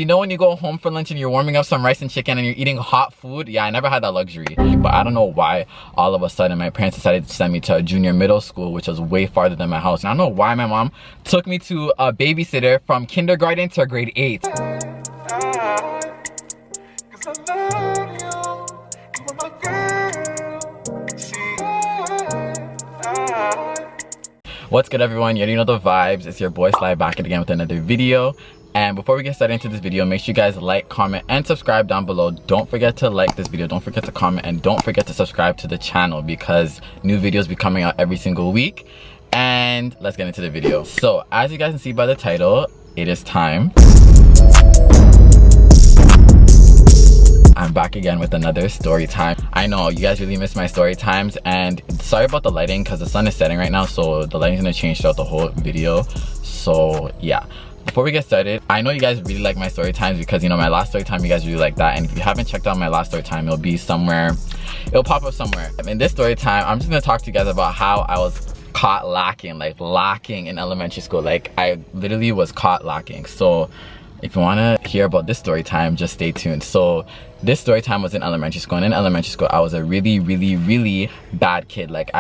You know when you go home for lunch and you're warming up some rice and chicken and you're eating hot food? Yeah, I never had that luxury. But I don't know why all of a sudden my parents decided to send me to a junior middle school, which was way farther than my house. And I don't know why my mom took me to a babysitter from kindergarten to grade 8. What's good, everyone? You already know the vibes. It's your boy Sly back again with another video. And before we get started into this video, make sure you guys like, comment, and subscribe down below. Don't forget to like this video, don't forget to comment, and don't forget to subscribe to the channel because new videos be coming out every single week. And let's get into the video. So as you guys can see by the title, it is time. I'm back again with another story time. I know you guys really miss my story times, and sorry about the lighting because the sun is setting right now, so the lighting's gonna change throughout the whole video. So yeah, before we get started, I know you guys really like my story times because, you know, my last story time, you guys really like that. And if you haven't checked out my last story time, it'll be somewhere, it'll pop up somewhere. In this story time, I'm just gonna talk to you guys about how I was caught lacking in elementary school. Like, I literally was caught lacking. So if you want to hear about this story time, just stay tuned. So this story time was in elementary school, and in elementary school I was a really bad kid. Like,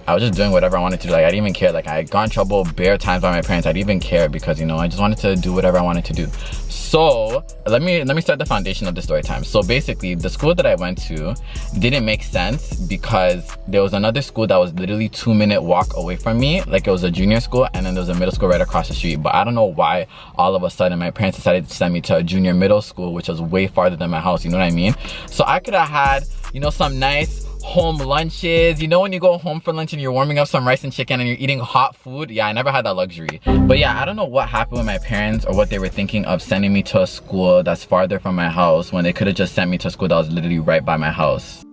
I was just doing whatever I wanted to do. Like, I didn't even care. Like, I got in trouble bare times by my parents. I didn't even care because, you know, I just wanted to do whatever I wanted to do. So let me start the foundation of the story time. So basically, the school that I went to didn't make sense because there was another school that was literally 2-minute walk away from me. Like, it was a junior school, and then there was a middle school right across the street. But I don't know why all of a sudden my parents decided to send me to a junior middle school, which was way farther than my house. You know what I mean? So I could have had, you know, some nice home lunches. You know when you go home for lunch and you're warming up some rice and chicken and you're eating hot food? Yeah, I never had that luxury. But yeah, I don't know what happened with my parents or what they were thinking of sending me to a school that's farther from my house when they could have just sent me to a school that was literally right by my house.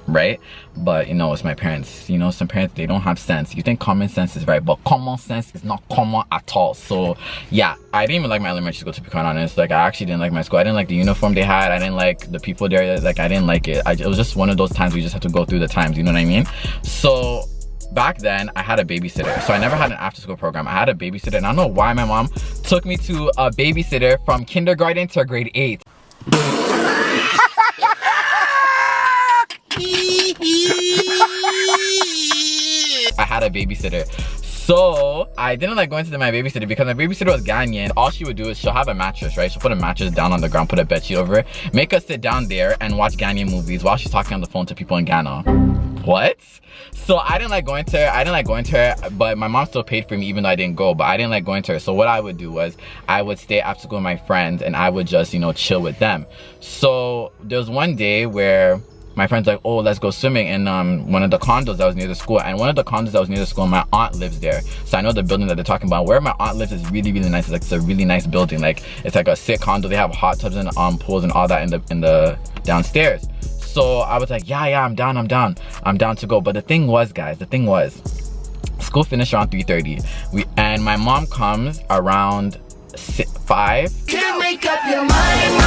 Right? But you know, it's my parents. You know, some parents, they don't have sense. You think common sense is right, but common sense is not common at all. So yeah, I didn't even like my elementary school, to be quite honest. Like, I actually didn't like my school. I didn't like the uniform they had. I didn't like the people there. Like, I didn't like it. It was just one of those times we just have to go through the times, you know what I mean? So back then I had a babysitter. So I never had an after school program. I had a babysitter, and I don't know why my mom took me to a babysitter from kindergarten to grade 8. I had a babysitter. So I didn't like going to my babysitter because my babysitter was Ghanaian. All she would do is she'll have a mattress, right? She'll put a mattress down on the ground, put a bedsheet over it, make us sit down there and watch Ghanaian movies while she's talking on the phone to people in Ghana. What? So I didn't like going to her. But my mom still paid for me even though I didn't go. But I didn't like going to her. So what I would do was I would stay after school with my friends and I would just, you know, chill with them. So there was one day where my friend's like, oh, let's go swimming in one of the condos that was near the school. And one of the condos that was near the school, my aunt lives there. So I know the building that they're talking about. Where my aunt lives is really nice. It's like, it's a really nice building. Like, it's like a sick condo. They have hot tubs and pools and all that in the downstairs. So I was like, yeah, I'm down to go. But the thing was, guys, school finished around 3:30. And my mom comes around 5. Can't make up your mind.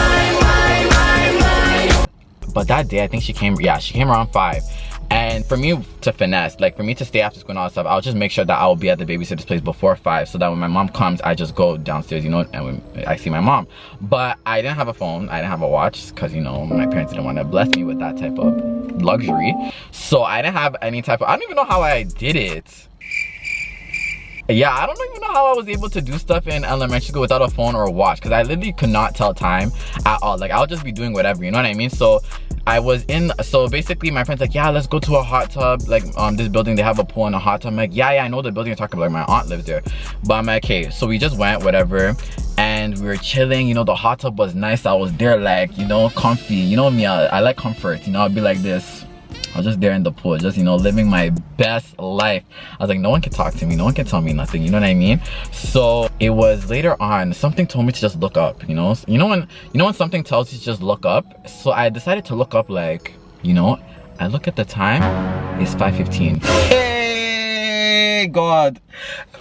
But that day, I think she came around 5. And for me to finesse, like for me to stay after school and all that stuff, I'll just make sure that I will be at the babysitter's place before 5 so that when my mom comes, I just go downstairs, you know, and when I see my mom. But I didn't have a phone, I didn't have a watch because, you know, my parents didn't want to bless me with that type of luxury. So I didn't have any type of, I don't even know how I did it. Yeah, I don't even know how I was able to do stuff in elementary school without a phone or a watch because I literally could not tell time at all. Like, I'll just be doing whatever, you know what I mean? So so basically my friend's like, yeah, let's go to a hot tub. Like, this building, they have a pool and a hot tub. I'm like, yeah, I know the building you're talking about. Like, my aunt lives there. But I'm like, okay. So we just went, whatever. And we were chilling, you know, the hot tub was nice. I was there, like, you know, comfy. You know me, I like comfort. You know, I'll be like this. I was just there in the pool, just, you know, living my best life. I was like, no one can talk to me, no one can tell me nothing, you know what I mean? So it was later on, something told me to just look up, you know? You know when something tells you to just look up? So I decided to look up, like, you know, I look at the time, it's 5:15. Hey God,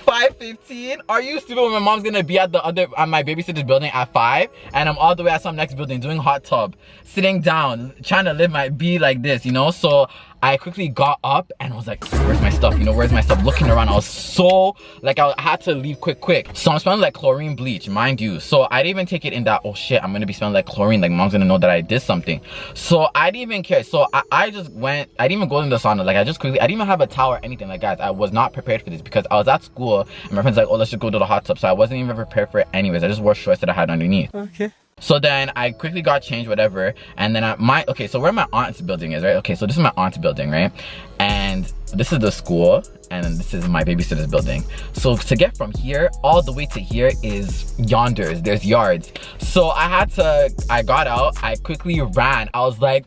5:15? Are you stupid? When my mom's gonna be at my babysitter's building at 5 and I'm all the way at some next building doing hot tub, sitting down, trying to be like this, you know? So I quickly got up and was like, where's my stuff? You know, where's my stuff? Looking around, I was so, like, I had to leave quick. So I'm smelling like chlorine bleach, mind you. So I didn't even take it in that, oh shit, I'm gonna be smelling like chlorine. Like, mom's gonna know that I did something. So I didn't even care. So I just went, I didn't even go in the sauna. Like, I didn't even have a towel or anything. Like, guys, I was not prepared for this because I was at school and my friend's like, oh, let's just go to the hot tub. So I wasn't even prepared for it anyways. I just wore shorts that I had underneath. Okay. So then I quickly got changed, whatever, and then okay, so where my aunt's building is, right? Okay, so this is my aunt's building, right? And this is the school, and then this is my babysitter's building. So to get from here all the way to here is yonders, there's yards. So I got out, I quickly ran. I was like,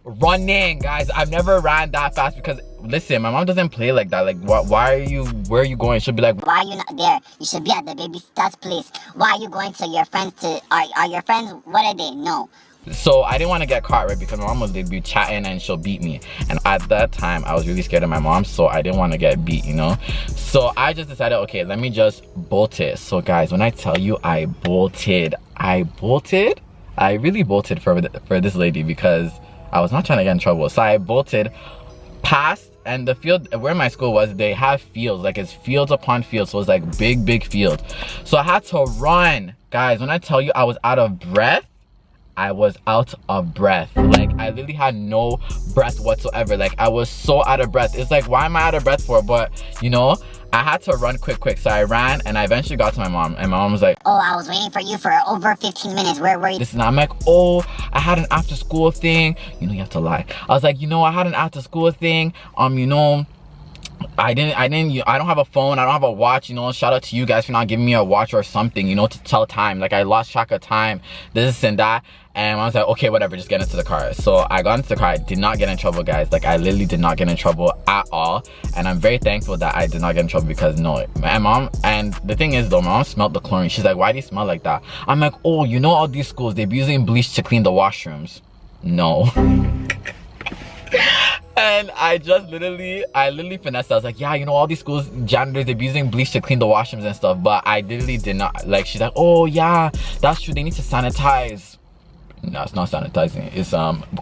running, guys. I've never ran that fast because listen, my mom doesn't play like that. Like, why are you, where are you going? She'll be like, why are you not there? You should be at the babysitter's place. Why are you going to your friends are your friends, what are they? No. So I didn't want to get caught, right? Because my mom would be chatting and she'll beat me. And at that time, I was really scared of my mom, so I didn't want to get beat, you know? So I just decided, okay, let me just bolt it. So guys, when I tell you I bolted, I really bolted for this lady because I was not trying to get in trouble. So I bolted past, and the field where my school was, they have fields, like it's fields upon fields, so it's like big field. So I had to run, guys. When I tell you I was out of breath, I was out of breath. Like, I literally had no breath whatsoever. Like, I was so out of breath. It's like, why am I out of breath for? But you know, I had to run quick. So I ran and I eventually got to my mom, and my mom was like, oh, I was waiting for you for over 15 minutes. Where were you? This and I'm like, oh, I had an after school thing. You know, you have to lie. I was like, you know, I had an after school thing. You know, I don't have a phone, I don't have a watch, you know. Shout out to you guys for not giving me a watch or something, you know, to tell time. Like, I lost track of time, this and that. And I was like, okay, whatever, just get into the car. So I got into the car. I did not get in trouble, guys. Like, I literally did not get in trouble at all. And I'm very thankful that I did not get in trouble because no, my mom, and the thing is though, my mom smelled the chlorine. She's like, why do you smell like that? I'm like, oh, you know, all these schools, they're using bleach to clean the washrooms. No. And I literally finessed. I was like, yeah, you know, all these schools, janitors, they're using bleach to clean the washrooms and stuff. But I literally did not. Like, she's like, oh yeah, that's true, they need to sanitize. No, it's not sanitizing. It's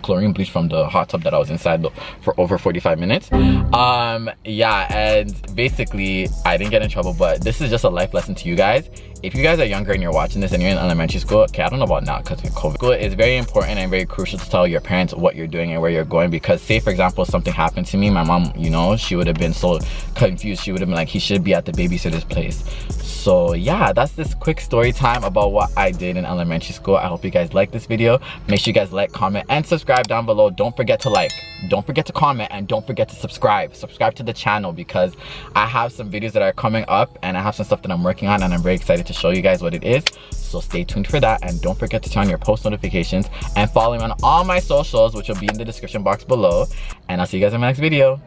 chlorine bleach from the hot tub that I was inside for over 45 minutes. Yeah, and basically I didn't get in trouble, but this is just a life lesson to you guys. If you guys are younger and you're watching this and you're in elementary school, okay, I don't know about now because of COVID. School is very important and very crucial to tell your parents what you're doing and where you're going, because say for example something happened to me, my mom, you know, she would have been so confused. She would have been like, he should be at the babysitter's place. So yeah, that's this quick story time about what I did in elementary school. I hope you guys like this video. Make sure you guys like, comment, and subscribe down below. Don't forget to like, don't forget to comment, and don't forget to subscribe to the channel, because I have some videos that are coming up and I have some stuff that I'm working on and I'm very excited to show you guys what it is. So stay tuned for that, and don't forget to turn on your post notifications and follow me on all my socials, which will be in the description box below. And I'll see you guys in my next video.